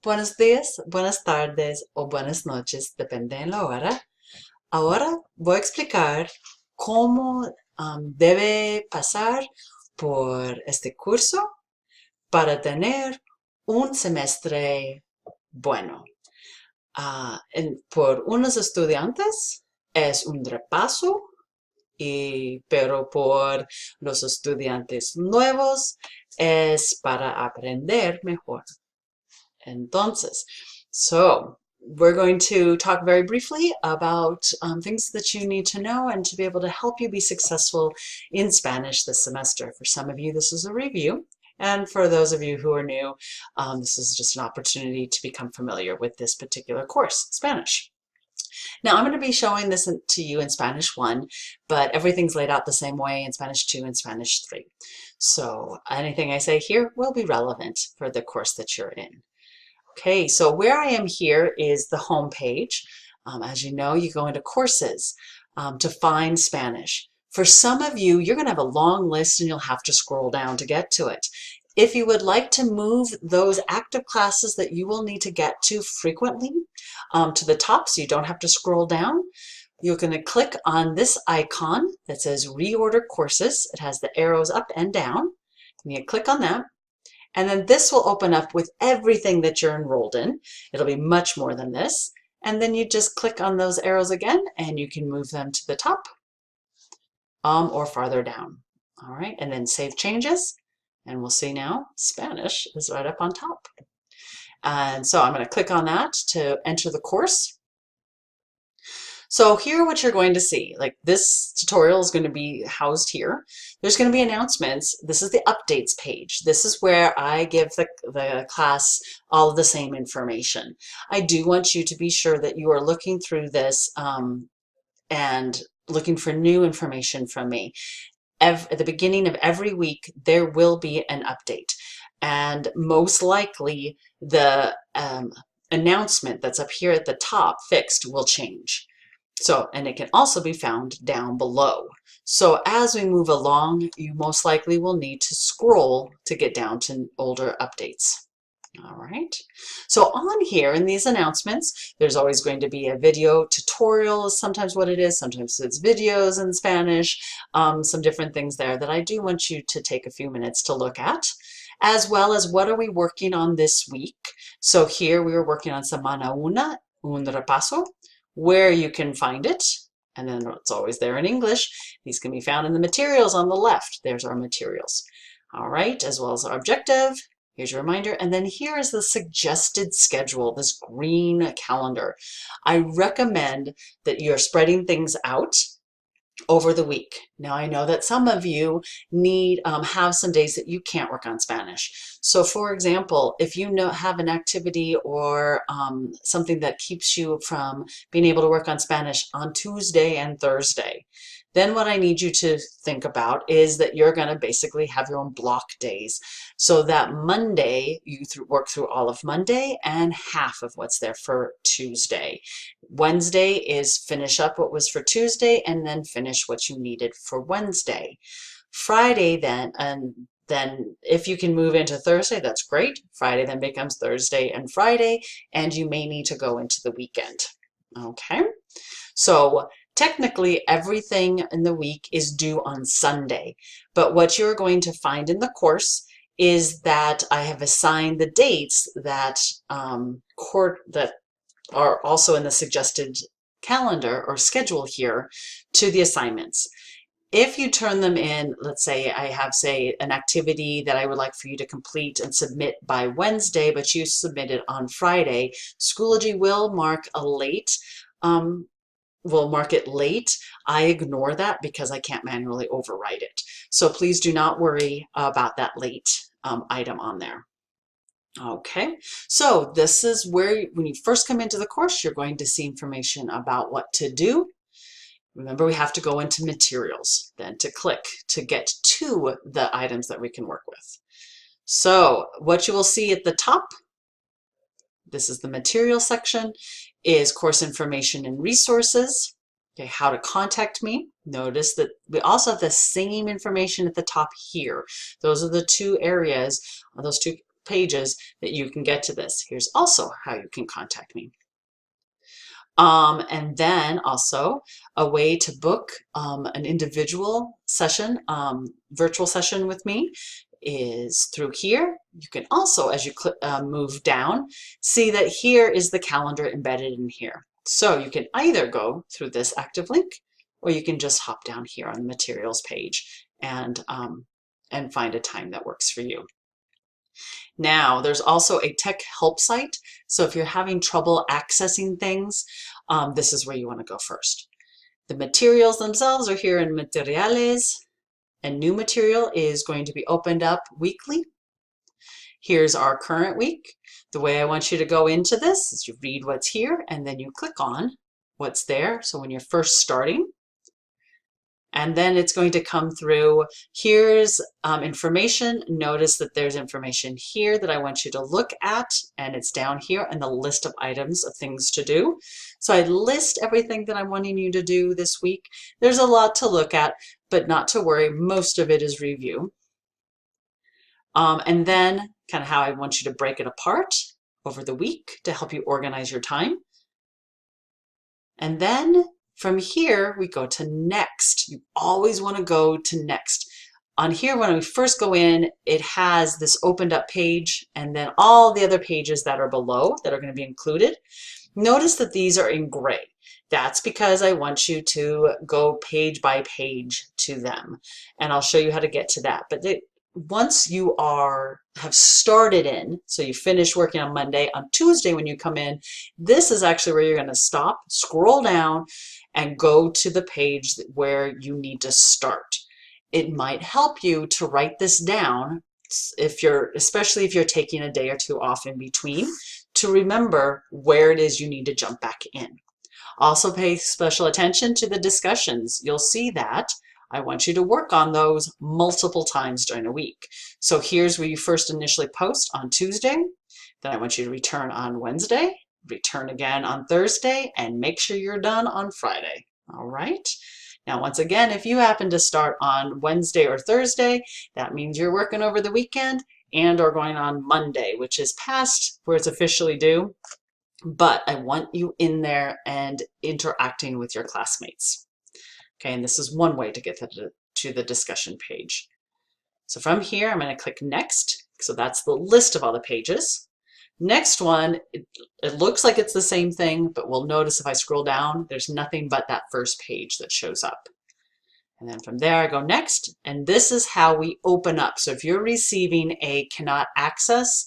Buenos días, buenas tardes o buenas noches, depende de la hora. Ahora voy a explicar cómo debe pasar por este curso para tener un semestre bueno. Por unos estudiantes es un repaso, pero por los estudiantes nuevos es para aprender mejor. Entonces, so we're going to talk very briefly about things that you need to know and to be able to help you be successful in Spanish this semester. For some of you, this is a review. And for those of you who are new, this is just an opportunity to become familiar with this particular course, Spanish. Now, I'm going to be showing this to you in Spanish 1, but everything's laid out the same way in Spanish 2 and Spanish 3. So anything I say here will be relevant for the course that you're in. Okay, so where I am here is the home page. As you know, you go into courses to find Spanish. For some of you, you're going to have a long list and you'll have to scroll down to get to it. If you would like to move those active classes that you will need to get to frequently to the top so you don't have to scroll down, you're going to click on this icon that says Reorder Courses. It has the arrows up and down. And you click on that. And then this will open up with everything that you're enrolled in. It'll be much more than this. And then you just click on those arrows again and you can move them to the top or farther down. All right, and then save changes. And we'll see now Spanish is right up on top. And so I'm going to click on that to enter the course. So here what you're going to see, like this tutorial is going to be housed here. There's going to be announcements. This is the updates page. This is where I give the class all of the same information. I do want you to be sure that you are looking through this and looking for new information from me. At the beginning of every week, there will be an update. And most likely the announcement that's up here at the top, fixed, will change. So, and it can also be found down below. So as we move along, you most likely will need to scroll to get down to older updates. All right. So on here in these announcements, there's always going to be a video tutorial, is sometimes what it is. Sometimes it's videos in Spanish, some different things there that I do want you to take a few minutes to look at, as well as what are we working on this week. So here we were working on Semana Una, un repaso, where you can find it, and then it's always there in English. These can be found in the materials on the left. There's our materials. All right, as well as our objective. Here's your reminder, and then here is the suggested schedule, this green calendar. I recommend that you're spreading things out over the week. Now I know that some of you need have some days that you can't work on Spanish. So for example, if you have an activity or something that keeps you from being able to work on Spanish on Tuesday and Thursday, then what I need you to think about is that you're going to basically have your own block days. So that Monday, you work through all of Monday and half of what's there for Tuesday. Wednesday is finish up what was for Tuesday and then finish what you needed for Wednesday. Friday then, and then if you can move into Thursday, that's great. Friday then becomes Thursday and Friday, and you may need to go into the weekend. Okay, so technically, everything in the week is due on Sunday, but what you're going to find in the course is that I have assigned the dates that that are also in the suggested calendar or schedule here to the assignments. If you turn them in, let's say I have, say, an activity that I would like for you to complete and submit by Wednesday, but you submit it on Friday, Schoology will mark a late will mark it late. I ignore that because I can't manually override it. So please do not worry about that late item on there. Okay, so this is where, when you first come into the course, you're going to see information about what to do. Remember, we have to go into materials, then to click to get to the items that we can work with. So what you will see at the top, this is the material section, is course information and resources. Okay, how to contact me. Notice that we also have the same information at the top here. Those are the two areas, those two pages that you can get to this. Here's also how you can contact me. And then also a way to book an individual session, virtual session with me is through here. You can also, as you move down, see that here is the calendar embedded in here. So you can either go through this active link, or you can just hop down here on the materials page and find a time that works for you. Now, there's also a tech help site. So if you're having trouble accessing things, this is where you want to go first. The materials themselves are here in Materiales, and new material is going to be opened up weekly. Here's our current week. The way I want you to go into this is you read what's here, and then you click on what's there. So when you're first starting, and then it's going to come through, here's information. Notice that there's information here that I want you to look at, and it's down here in the list of items of things to do. So I list everything that I'm wanting you to do this week. There's a lot to look at, but not to worry, most of it is review. And then kind of how I want you to break it apart over the week to help you organize your time. And then from here, we go to next. You always want to go to next. On here, when we first go in, it has this opened up page and then all the other pages that are below that are going to be included. Notice that these are in gray. That's because I want you to go page by page to them. And I'll show you how to get to that. But once you have started in, so you finish working on Monday, on Tuesday when you come in, this is actually where you're going to stop, scroll down, and go to the page where you need to start. It might help you to write this down, especially if you're taking a day or two off in between, to remember where it is you need to jump back in. Also pay special attention to the discussions. You'll see that I want you to work on those multiple times during a week. So here's where you first initially post on Tuesday. Then I want you to return on Wednesday, return again on Thursday, and make sure you're done on Friday. All right. Now, once again, if you happen to start on Wednesday or Thursday, that means you're working over the weekend and or going on Monday, which is past where it's officially due. But I want you in there and interacting with your classmates. Okay, and this is one way to get to the discussion page. So from here, I'm going to click Next. So that's the list of all the pages. Next one, it looks like it's the same thing, but we'll notice if I scroll down, there's nothing but that first page that shows up. And then from there, I go Next, and this is how we open up. So if you're receiving a cannot access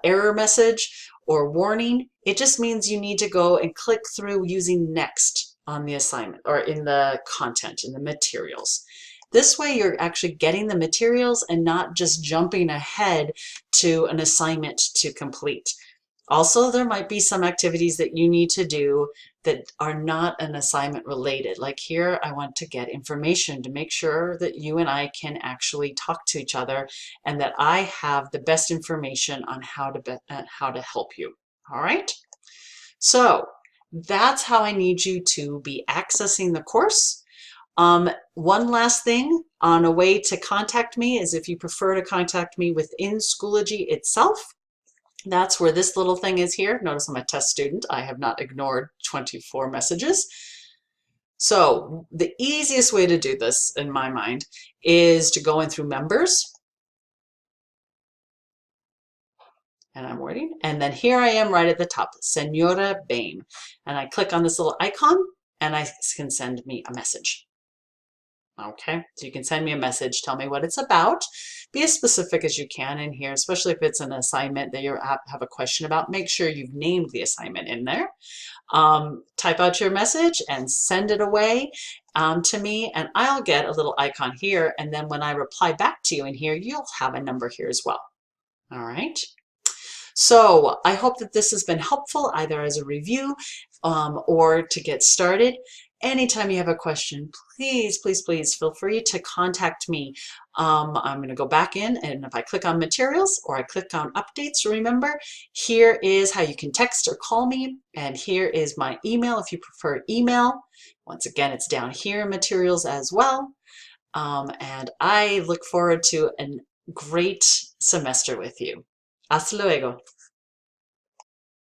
error message or warning, it just means you need to go and click through using Next on the assignment or in the content, in the materials. This way you're actually getting the materials and not just jumping ahead to an assignment to complete. Also, there might be some activities that you need to do that are not an assignment related. Like here, I want to get information to make sure that you and I can actually talk to each other and that I have the best information on how to help you. All right? So that's how I need you to be accessing the course. One last thing on a way to contact me is if you prefer to contact me within Schoology itself. That's where this little thing is here. Notice I'm a test student. I have not ignored 24 messages. So the easiest way to do this, in my mind, is to go in through Members. And I'm waiting. And then here I am right at the top, Senora Bain. And I click on this little icon and I can send me a message. Okay, so you can send me a message, tell me what it's about, be as specific as you can in here, especially if it's an assignment that you have a question about. Make sure you've named the assignment in there. Type out your message and send it away to me, and I'll get a little icon here, and then when I reply back to you in here, you'll have a number here as well. All right. So I hope that this has been helpful either as a review or to get started. Anytime you have a question, please, please, please feel free to contact me. I'm going to go back in, and if I click on materials or I click on updates, remember, here is how you can text or call me, and here is my email if you prefer email. Once again, it's down here in materials as well. And I look forward to a great semester with you. Hasta luego.